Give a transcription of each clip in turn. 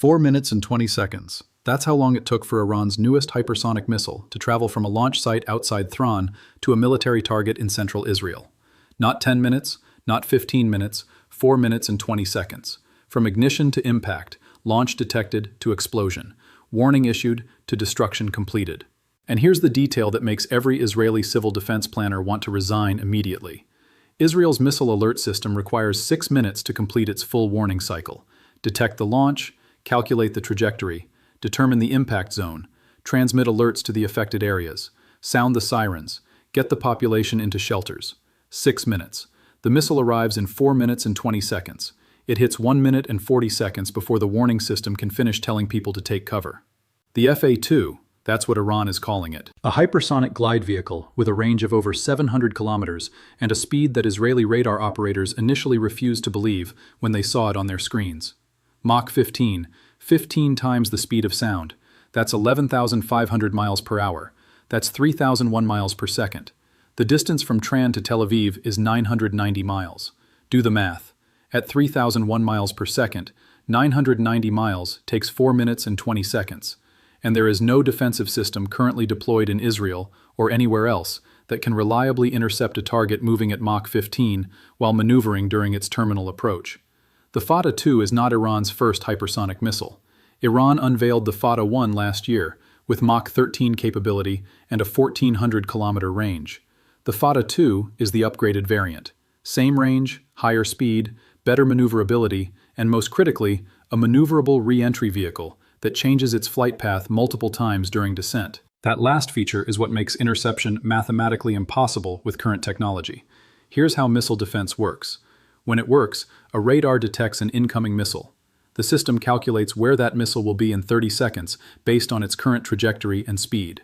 4 minutes and 20 seconds. That's how long it took for Iran's newest hypersonic missile to travel from a launch site outside Thrawn to a military target in central Israel. Not 10 minutes, not 15 minutes, 4 minutes and 20 seconds. From ignition to impact, launch detected to explosion, warning issued to destruction completed. And here's the detail that makes every Israeli civil defense planner want to resign immediately. Israel's missile alert system requires 6 minutes to complete its full warning cycle. Detect the launch, calculate the trajectory, determine the impact zone, transmit alerts to the affected areas, sound the sirens, get the population into shelters. 6 minutes. The missile arrives in 4 minutes and 20 seconds. It hits 1 minute and 40 seconds before the warning system can finish telling people to take cover. The Fa-2, that's what Iran is calling it. A hypersonic glide vehicle with a range of over 700 kilometers and a speed that Israeli radar operators initially refused to believe when they saw it on their screens. Mach 15, 15 times the speed of sound. That's 11,500 miles per hour. That's 3,001 miles per second. The distance from Tran to Tel Aviv is 990 miles. Do the math. At 3,001 miles per second, 990 miles takes 4 minutes and 20 seconds. And there is no defensive system currently deployed in Israel or anywhere else that can reliably intercept a target moving at Mach 15 while maneuvering during its terminal approach. The Fattah 2 is not Iran's first hypersonic missile. Iran unveiled the Fattah 1 last year, with Mach 13 capability and a 1,400-kilometer range. The Fattah 2 is the upgraded variant. Same range, higher speed, better maneuverability, and most critically, a maneuverable re-entry vehicle that changes its flight path multiple times during descent. That last feature is what makes interception mathematically impossible with current technology. Here's how missile defense works. When it works, a radar detects an incoming missile. The system calculates where that missile will be in 30 seconds based on its current trajectory and speed.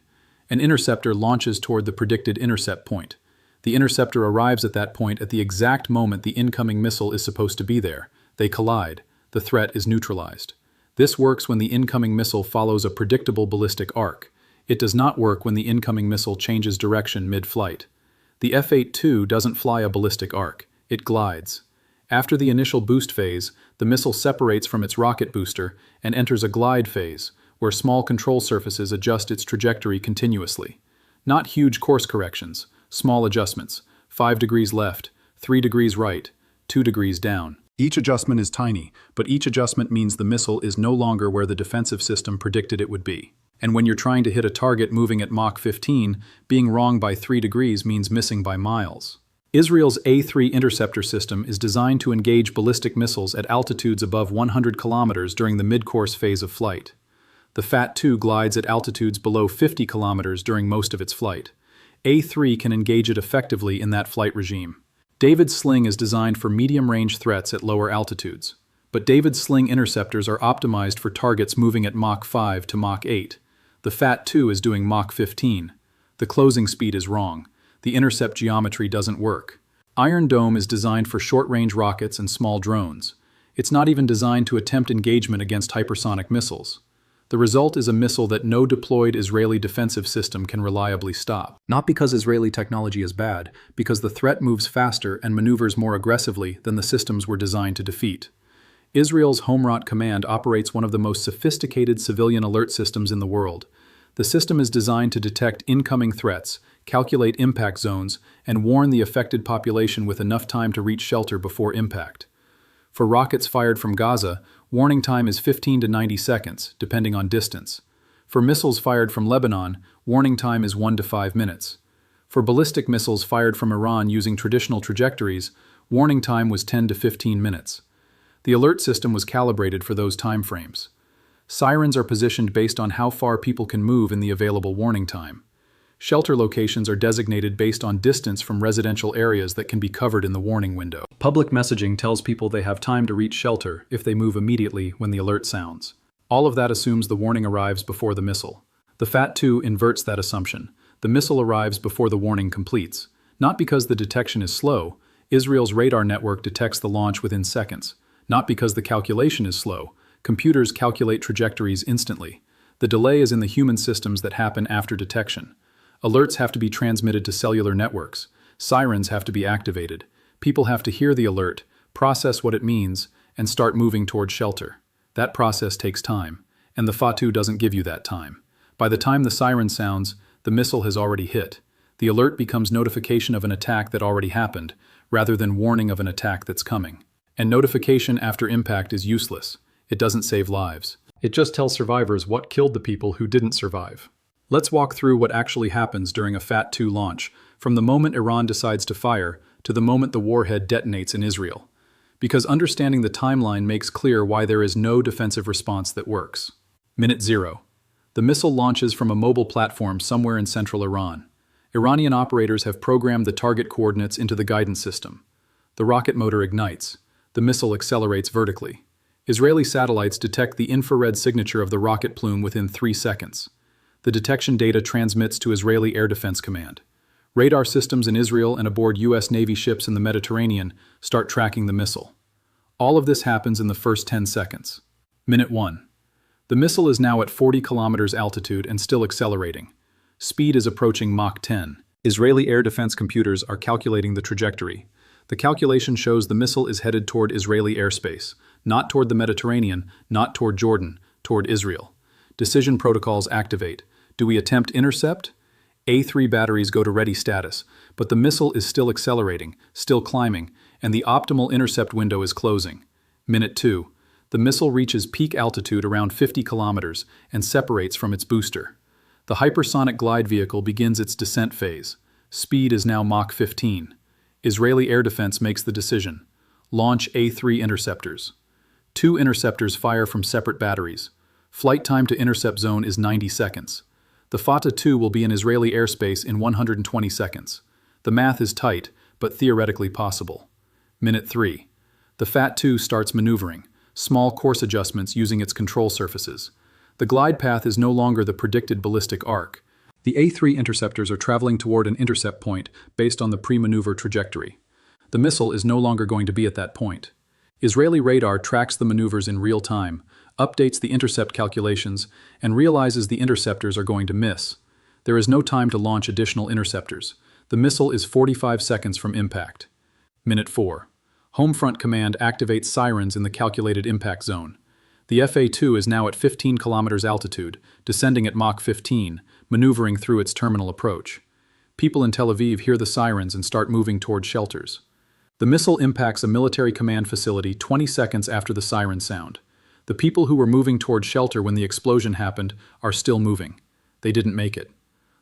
An interceptor launches toward the predicted intercept point. The interceptor arrives at that point at the exact moment the incoming missile is supposed to be there. They collide. The threat is neutralized. This works when the incoming missile follows a predictable ballistic arc. It does not work when the incoming missile changes direction mid-flight. The F-8-2 doesn't fly a ballistic arc. It glides. After the initial boost phase, the missile separates from its rocket booster and enters a glide phase, where small control surfaces adjust its trajectory continuously. Not huge course corrections, small adjustments, 5 degrees left, 3 degrees right, 2 degrees down. Each adjustment is tiny, but each adjustment means the missile is no longer where the defensive system predicted it would be. And when you're trying to hit a target moving at Mach 15, being wrong by 3 degrees means missing by miles. Israel's A-3 interceptor system is designed to engage ballistic missiles at altitudes above 100 kilometers during the mid-course phase of flight. The Fattah-2 glides at altitudes below 50 kilometers during most of its flight. A-3 can engage it effectively in that flight regime. David's Sling is designed for medium-range threats at lower altitudes, but David's Sling interceptors are optimized for targets moving at Mach 5 to Mach 8. The Fattah-2 is doing Mach 15. The closing speed is wrong. The intercept geometry doesn't work. Iron Dome is designed for short-range rockets and small drones. It's not even designed to attempt engagement against hypersonic missiles. The result is a missile that no deployed Israeli defensive system can reliably stop. Not because Israeli technology is bad, because the threat moves faster and maneuvers more aggressively than the systems were designed to defeat. Israel's Homrot Command operates one of the most sophisticated civilian alert systems in the world. The system is designed to detect incoming threats, calculate impact zones, and warn the affected population with enough time to reach shelter before impact. For rockets fired from Gaza, warning time is 15 to 90 seconds, depending on distance. For missiles fired from Lebanon, warning time is 1 to 5 minutes. For ballistic missiles fired from Iran using traditional trajectories, warning time was 10 to 15 minutes. The alert system was calibrated for those time frames. Sirens are positioned based on how far people can move in the available warning time. Shelter locations are designated based on distance from residential areas that can be covered in the warning window. Public messaging tells people they have time to reach shelter if they move immediately when the alert sounds. All of that assumes the warning arrives before the missile. The Fattah-2 inverts that assumption. The missile arrives before the warning completes. Not because the detection is slow. Israel's radar network detects the launch within seconds. Not because the calculation is slow. Computers calculate trajectories instantly. The delay is in the human systems that happen after detection. Alerts have to be transmitted to cellular networks. Sirens have to be activated. People have to hear the alert, process what it means, and start moving toward shelter. That process takes time, and the Fattah doesn't give you that time. By the time the siren sounds, the missile has already hit. The alert becomes notification of an attack that already happened, rather than warning of an attack that's coming. And notification after impact is useless. It doesn't save lives. It just tells survivors what killed the people who didn't survive. Let's walk through what actually happens during a Fattah launch, from the moment Iran decides to fire to the moment the warhead detonates in Israel. Because understanding the timeline makes clear why there is no defensive response that works. Minute 0. The missile launches from a mobile platform somewhere in central Iran. Iranian operators have programmed the target coordinates into the guidance system. The rocket motor ignites. The missile accelerates vertically. Israeli satellites detect the infrared signature of the rocket plume within 3 seconds. The detection data transmits to Israeli Air Defense Command. Radar systems in Israel and aboard U.S. Navy ships in the Mediterranean start tracking the missile. All of this happens in the first 10 seconds. Minute 1. The missile is now at 40 kilometers altitude and still accelerating. Speed is approaching Mach 10. Israeli air defense computers are calculating the trajectory. The calculation shows the missile is headed toward Israeli airspace, not toward the Mediterranean, not toward Jordan, toward Israel. Decision protocols activate. Do we attempt intercept? A3 batteries go to ready status, but the missile is still accelerating, still climbing, and the optimal intercept window is closing. Minute 2. The missile reaches peak altitude around 50 kilometers and separates from its booster. The hypersonic glide vehicle begins its descent phase. Speed is now Mach 15. Israeli air defense makes the decision. Launch A3 interceptors. 2 interceptors fire from separate batteries. Flight time to intercept zone is 90 seconds. The Fattah 2 will be in Israeli airspace in 120 seconds. The math is tight, but theoretically possible. Minute 3. The Fattah starts maneuvering, small course adjustments using its control surfaces. The glide path is no longer the predicted ballistic arc. The A3 interceptors are traveling toward an intercept point based on the pre-maneuver trajectory. The missile is no longer going to be at that point. Israeli radar tracks the maneuvers in real time, updates the intercept calculations, and realizes the interceptors are going to miss. There is no time to launch additional interceptors. The missile is 45 seconds from impact. Minute 4. Homefront Command activates sirens in the calculated impact zone. The FA-2 is now at 15 kilometers altitude, descending at Mach 15, maneuvering through its terminal approach. People in Tel Aviv hear the sirens and start moving toward shelters. The missile impacts a military command facility 20 seconds after the siren sound. The people who were moving toward shelter when the explosion happened are still moving. They didn't make it.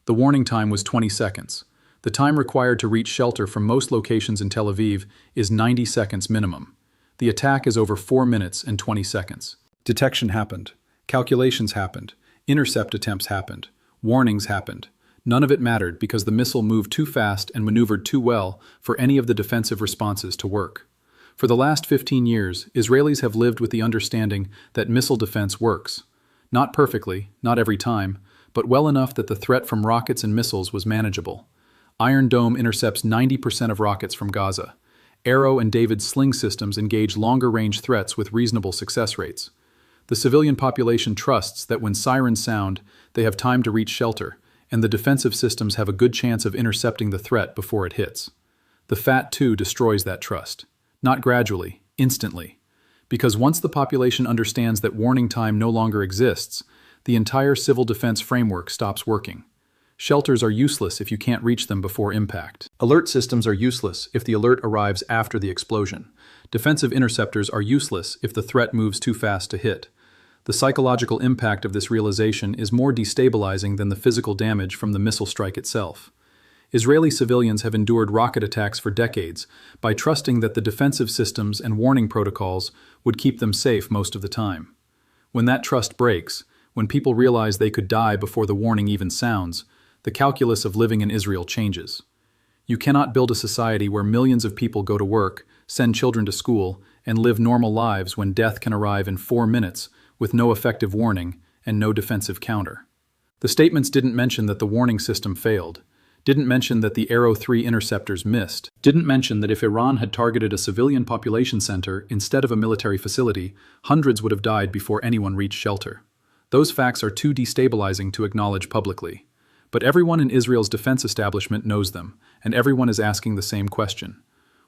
The warning time was 20 seconds. The time required to reach shelter from most locations in Tel Aviv is 90 seconds minimum. The attack is over 4 minutes and 20 seconds. Detection happened. Calculations happened. Intercept attempts happened. Warnings happened. None of it mattered because the missile moved too fast and maneuvered too well for any of the defensive responses to work. For the last 15 years, Israelis have lived with the understanding that missile defense works. Not perfectly, not every time, but well enough that the threat from rockets and missiles was manageable. Iron Dome intercepts 90% of rockets from Gaza. Arrow and David's sling systems engage longer-range threats with reasonable success rates. The civilian population trusts that when sirens sound, they have time to reach shelter, and the defensive systems have a good chance of intercepting the threat before it hits. The Fattah destroys that trust. Not gradually, instantly. Because once the population understands that warning time no longer exists, the entire civil defense framework stops working. Shelters are useless if you can't reach them before impact. Alert systems are useless if the alert arrives after the explosion. Defensive interceptors are useless if the threat moves too fast to hit. The psychological impact of this realization is more destabilizing than the physical damage from the missile strike itself. Israeli civilians have endured rocket attacks for decades by trusting that the defensive systems and warning protocols would keep them safe most of the time. When that trust breaks, when people realize they could die before the warning even sounds, the calculus of living in Israel changes. You cannot build a society where millions of people go to work, send children to school, and live normal lives when death can arrive in 4 minutes with no effective warning and no defensive counter. The statements didn't mention that the warning system failed, didn't mention that the Arrow 3 interceptors missed, didn't mention that if Iran had targeted a civilian population center instead of a military facility, hundreds would have died before anyone reached shelter. Those facts are too destabilizing to acknowledge publicly. But everyone in Israel's defense establishment knows them, and everyone is asking the same question.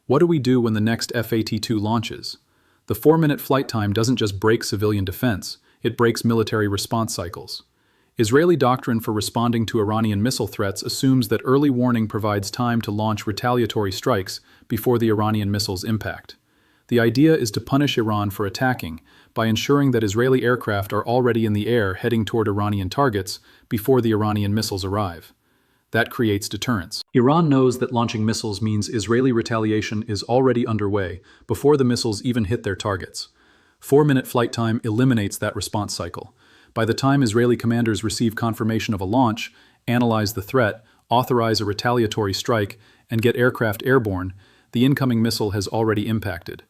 What do we do when the next Fattah launches? The 4-minute flight time doesn't just break civilian defense, it breaks military response cycles. Israeli doctrine for responding to Iranian missile threats assumes that early warning provides time to launch retaliatory strikes before the Iranian missiles impact. The idea is to punish Iran for attacking by ensuring that Israeli aircraft are already in the air heading toward Iranian targets before the Iranian missiles arrive. That creates deterrence. Iran knows that launching missiles means Israeli retaliation is already underway before the missiles even hit their targets. 4-minute flight time eliminates that response cycle. By the time Israeli commanders receive confirmation of a launch, analyze the threat, authorize a retaliatory strike, and get aircraft airborne, the incoming missile has already impacted.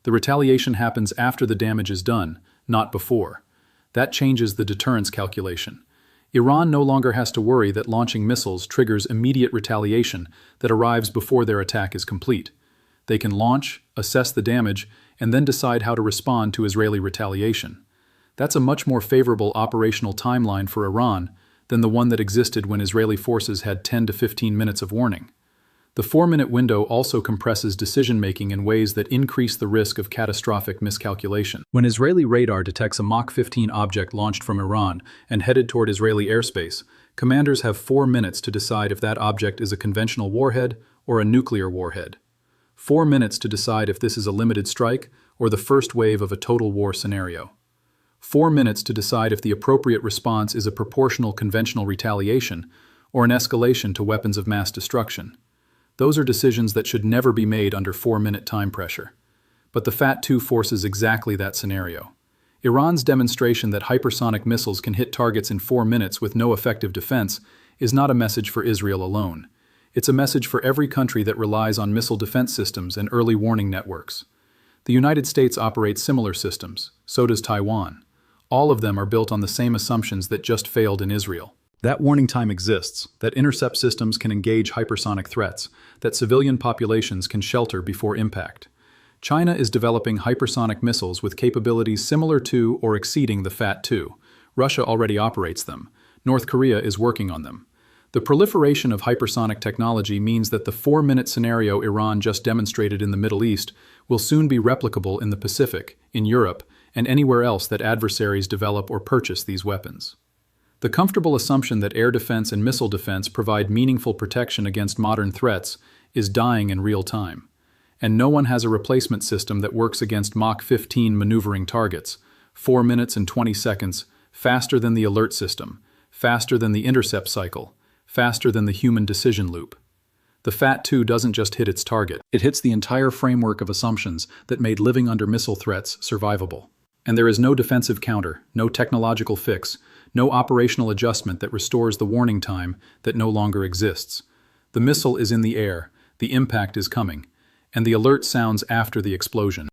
The retaliation happens after the damage is done, not before. That changes the deterrence calculation. Iran no longer has to worry that launching missiles triggers immediate retaliation that arrives before their attack is complete. They can launch, assess the damage, and then decide how to respond to Israeli retaliation. That's a much more favorable operational timeline for Iran than the one that existed when Israeli forces had 10 to 15 minutes of warning. The 4-minute window also compresses decision-making in ways that increase the risk of catastrophic miscalculation. When Israeli radar detects a Mach 15 object launched from Iran and headed toward Israeli airspace, commanders have 4 minutes to decide if that object is a conventional warhead or a nuclear warhead. 4 minutes to decide if this is a limited strike or the first wave of a total war scenario. 4 minutes to decide if the appropriate response is a proportional conventional retaliation or an escalation to weapons of mass destruction. Those are decisions that should never be made under 4-minute time pressure. But the Fattah forces exactly that scenario. Iran's demonstration that hypersonic missiles can hit targets in 4 minutes with no effective defense is not a message for Israel alone. It's a message for every country that relies on missile defense systems and early warning networks. The United States operates similar systems, so does Taiwan. All of them are built on the same assumptions that just failed in Israel. That warning time exists, that intercept systems can engage hypersonic threats, that civilian populations can shelter before impact. China is developing hypersonic missiles with capabilities similar to or exceeding the Fattah. Russia already operates them. North Korea is working on them. The proliferation of hypersonic technology means that the 4-minute scenario Iran just demonstrated in the Middle East will soon be replicable in the Pacific, in Europe, and anywhere else that adversaries develop or purchase these weapons. The comfortable assumption that air defense and missile defense provide meaningful protection against modern threats is dying in real time. And no one has a replacement system that works against Mach 15 maneuvering targets, 4 minutes and 20 seconds, faster than the alert system, faster than the intercept cycle, faster than the human decision loop. The Fattah doesn't just hit its target, it hits the entire framework of assumptions that made living under missile threats survivable. And there is no defensive counter, no technological fix, no operational adjustment that restores the warning time that no longer exists. The missile is in the air, the impact is coming, and the alert sounds after the explosion.